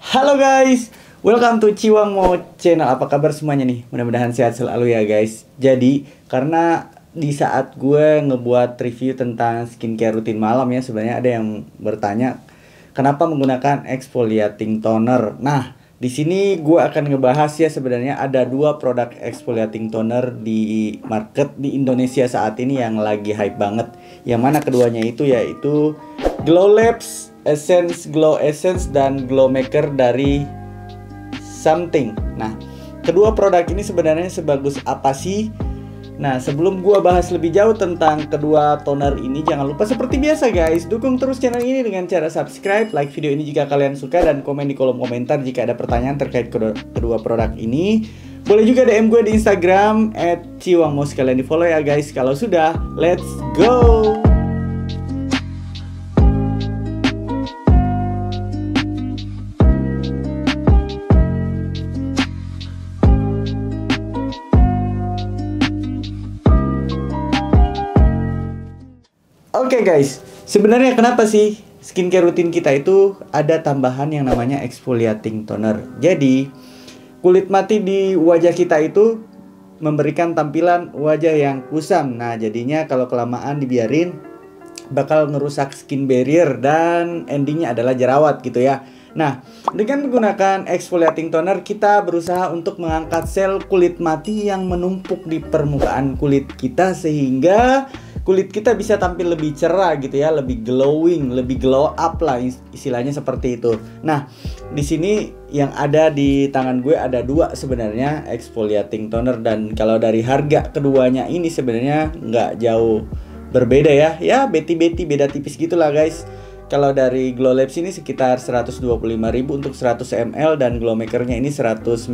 Halo guys, welcome to Ciwang Mo Channel. Apa kabar semuanya nih? Mudah-mudahan sehat selalu ya guys. Jadi, karena di saat gue ngebuat review tentang skincare rutin malam ya, sebenarnya ada yang bertanya kenapa menggunakan exfoliating toner. Nah, di sini gue akan ngebahas ya, sebenarnya ada dua produk exfoliating toner di market di Indonesia saat ini yang lagi hype banget. Yang mana keduanya itu yaitu Glow Labs Essence Glow Essence dan Glow Maker dari Something. Nah, kedua produk ini sebenarnya sebagus apa sih? Nah, sebelum gua bahas lebih jauh tentang kedua toner ini, jangan lupa seperti biasa guys, dukung terus channel ini dengan cara subscribe, like video ini jika kalian suka, dan komen di kolom komentar jika ada pertanyaan terkait kedua produk ini. Boleh juga DM gue di Instagram @ciwangmo, sekalian di follow ya guys. Kalau sudah, let's go! Oke guys, sebenarnya kenapa sih skincare rutin kita itu ada tambahan yang namanya exfoliating toner. Jadi, kulit mati di wajah kita itu memberikan tampilan wajah yang kusam. Nah, jadinya kalau kelamaan dibiarin bakal ngerusak skin barrier dan endingnya adalah jerawat gitu ya. Nah, dengan menggunakan exfoliating toner, kita berusaha untuk mengangkat sel kulit mati yang menumpuk di permukaan kulit kita sehingga kulit kita bisa tampil lebih cerah gitu ya, lebih glowing, lebih glow up lah istilahnya seperti itu. Nah, di sini yang ada di tangan gue ada dua sebenarnya exfoliating toner, dan kalau dari harga keduanya ini sebenarnya nggak jauh berbeda ya. Ya, beti-beti beda tipis gitulah guys. Kalau dari Glow Labs ini sekitar 125.000 untuk 100 ml dan Glow Makernya ini 119.000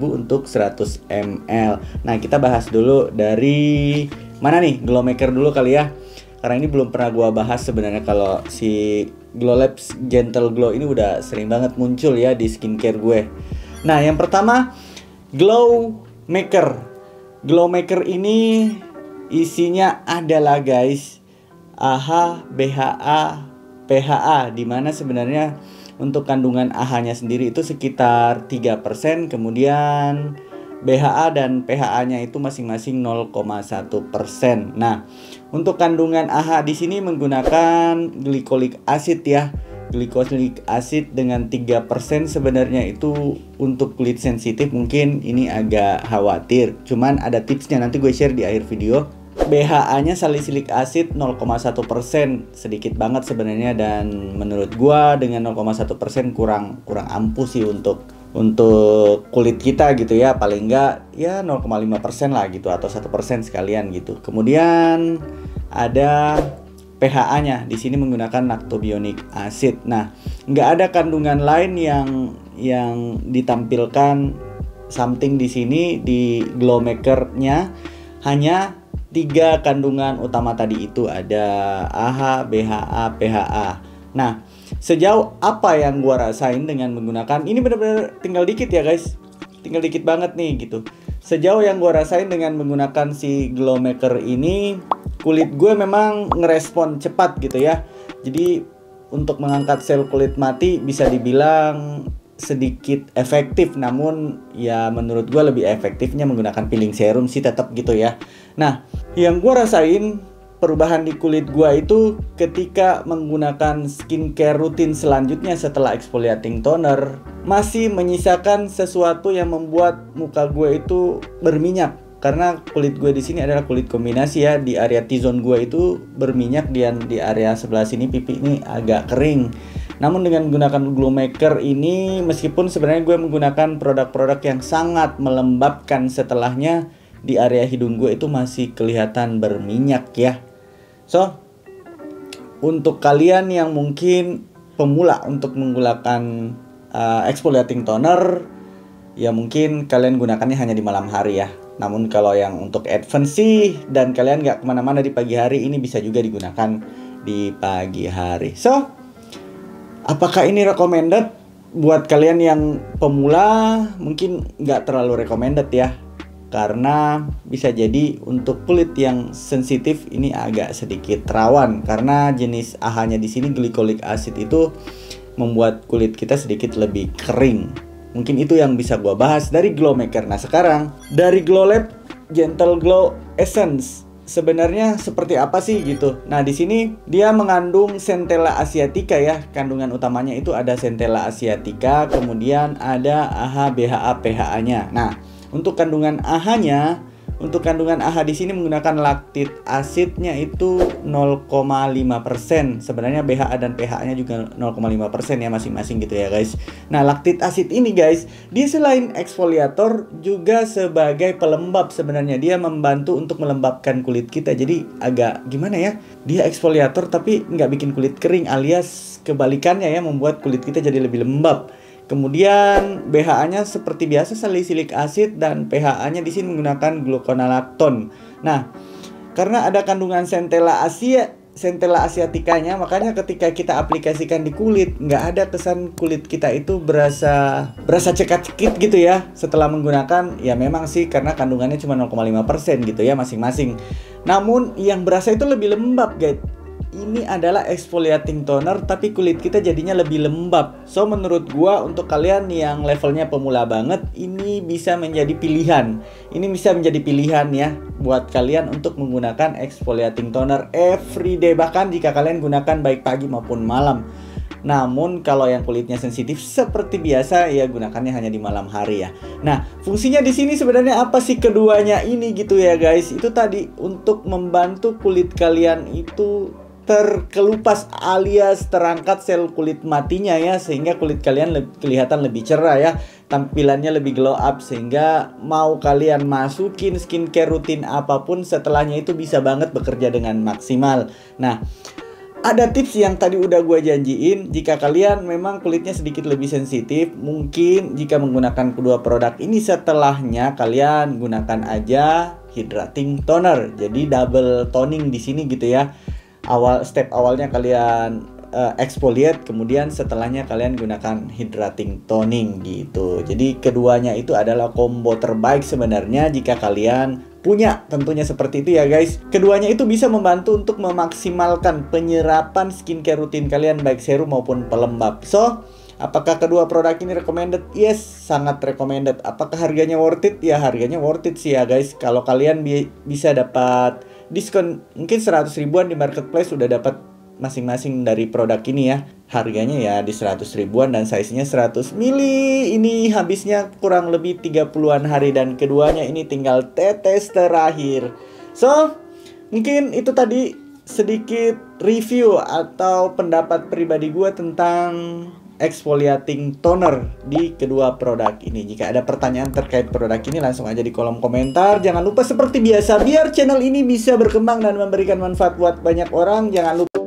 untuk 100 ml. Nah, kita bahas dulu dari mana nih? Glow Maker dulu kali ya. Karena ini belum pernah gua bahas sebenarnya. Kalau si Glow Labs Gentle Glow ini udah sering banget muncul ya di skincare gue. Nah, yang pertama Glow Maker. Glow Maker ini isinya adalah guys AHA, BHA, PHA, dimana sebenarnya untuk kandungan AHA-nya sendiri itu sekitar 3%, kemudian BHA dan PHA-nya itu masing-masing 0,1%. Nah, untuk kandungan AHA di sini menggunakan glycolic acid ya. Glycolic acid dengan 3% sebenarnya itu untuk kulit sensitif mungkin ini agak khawatir. Cuman ada tipsnya, nanti gue share di akhir video. BHA-nya salicylic acid 0,1%, sedikit banget sebenarnya, dan menurut gua dengan 0,1% kurang ampuh sih untuk kulit kita gitu ya. Paling enggak ya 0,5% lah gitu, atau 1% sekalian gitu. Kemudian ada PHA-nya di sini menggunakan lactobionic acid. Nah, nggak ada kandungan lain yang ditampilkan Something di sini di Glow Maker-nya, hanya 3 kandungan utama tadi itu, ada AHA, BHA, PHA. Nah, sejauh apa yang gua rasain dengan menggunakan ini, bener-bener tinggal dikit ya guys, tinggal dikit banget nih gitu. Sejauh yang gua rasain dengan menggunakan si Glow Maker ini, kulit gue memang ngerespon cepat gitu ya. Jadi untuk mengangkat sel kulit mati bisa dibilang sedikit efektif, namun ya menurut gue lebih efektifnya menggunakan peeling serum sih tetap gitu ya. Nah, yang gue rasain perubahan di kulit gue itu ketika menggunakan skincare rutin selanjutnya setelah exfoliating toner, masih menyisakan sesuatu yang membuat muka gue itu berminyak. Karena kulit gue di sini adalah kulit kombinasi ya, di area T-zone gue itu berminyak, dan di area sebelah sini pipi ini agak kering. Namun dengan menggunakan Glow Maker ini, meskipun sebenarnya gue menggunakan produk-produk yang sangat melembabkan, setelahnya di area hidung gue itu masih kelihatan berminyak ya. So, untuk kalian yang mungkin pemula untuk menggunakan exfoliating toner, ya mungkin kalian gunakannya hanya di malam hari ya. Namun kalau yang untuk advance sih, dan kalian nggak kemana-mana di pagi hari, ini bisa juga digunakan di pagi hari. So, apakah ini recommended buat kalian yang pemula? Mungkin nggak terlalu recommended ya, karena bisa jadi untuk kulit yang sensitif ini agak sedikit rawan, karena jenis AHA-nya di sini glycolic acid itu membuat kulit kita sedikit lebih kering. Mungkin itu yang bisa gua bahas dari Glow Maker. Nah, sekarang dari Glow Lab Gentle Glow Essence. Sebenarnya seperti apa sih gitu. Nah, di sini dia mengandung Centella asiatica ya. Kandungan utamanya itu ada Centella asiatica, kemudian ada AHA, BHA, PHA-nya. Nah, untuk kandungan AHA-nya, di sini menggunakan laktik asidnya itu 0,5%. Sebenarnya BHA dan PHA-nya juga 0,5% ya masing-masing gitu ya guys. Nah, laktik asid ini guys, dia selain eksfoliator juga sebagai pelembab sebenarnya. Dia membantu untuk melembabkan kulit kita. Jadi agak gimana ya? Dia eksfoliator tapi nggak bikin kulit kering, alias kebalikannya ya, membuat kulit kita jadi lebih lembab. Kemudian BHA-nya seperti biasa salisilik acid dan PHA-nya di sini menggunakan gluconalactone. Nah, karena ada kandungan Centella asiatica-nya, makanya ketika kita aplikasikan di kulit, nggak ada kesan kulit kita itu berasa cekat-cekit gitu ya. Setelah menggunakan, ya memang sih karena kandungannya cuma 0,5% gitu ya masing-masing. Namun yang berasa itu lebih lembab guys. Ini adalah exfoliating toner tapi kulit kita jadinya lebih lembab. So menurut gua untuk kalian yang levelnya pemula banget, ini bisa menjadi pilihan. Ini bisa menjadi pilihan ya buat kalian untuk menggunakan exfoliating toner everyday, bahkan jika kalian gunakan baik pagi maupun malam. Namun kalau yang kulitnya sensitif seperti biasa ya gunakannya hanya di malam hari ya. Nah, fungsinya di sini sebenarnya apa sih keduanya ini gitu ya guys? Itu tadi untuk membantu kulit kalian itu terkelupas alias terangkat sel kulit matinya ya, sehingga kulit kalian kelihatan lebih cerah ya, tampilannya lebih glow up, sehingga mau kalian masukin skincare rutin apapun setelahnya itu bisa banget bekerja dengan maksimal. Nah, ada tips yang tadi udah gue janjiin. Jika kalian memang kulitnya sedikit lebih sensitif, mungkin jika menggunakan kedua produk ini setelahnya kalian gunakan aja hydrating toner. Jadi double toning di sini gitu ya. Step awalnya kalian exfoliate, kemudian setelahnya kalian gunakan hydrating toning gitu. Jadi keduanya itu adalah combo terbaik sebenarnya jika kalian punya, tentunya seperti itu ya guys. Keduanya itu bisa membantu untuk memaksimalkan penyerapan skincare rutin kalian baik serum maupun pelembab. So, apakah kedua produk ini recommended? Yes, sangat recommended. Apakah harganya worth it? Ya harganya worth it sih ya guys. Kalau kalian bisa dapat diskon mungkin 100 ribuan di marketplace, sudah dapat masing-masing dari produk ini ya. Harganya ya di 100 ribuan dan size-nya 100 mili. Ini habisnya kurang lebih 30-an hari dan keduanya ini tinggal tetes terakhir. So, mungkin itu tadi sedikit review atau pendapat pribadi gue tentang exfoliating toner di kedua produk ini. Jika ada pertanyaan terkait produk ini langsung aja di kolom komentar. Jangan lupa seperti biasa, biar channel ini bisa berkembang dan memberikan manfaat buat banyak orang, jangan lupa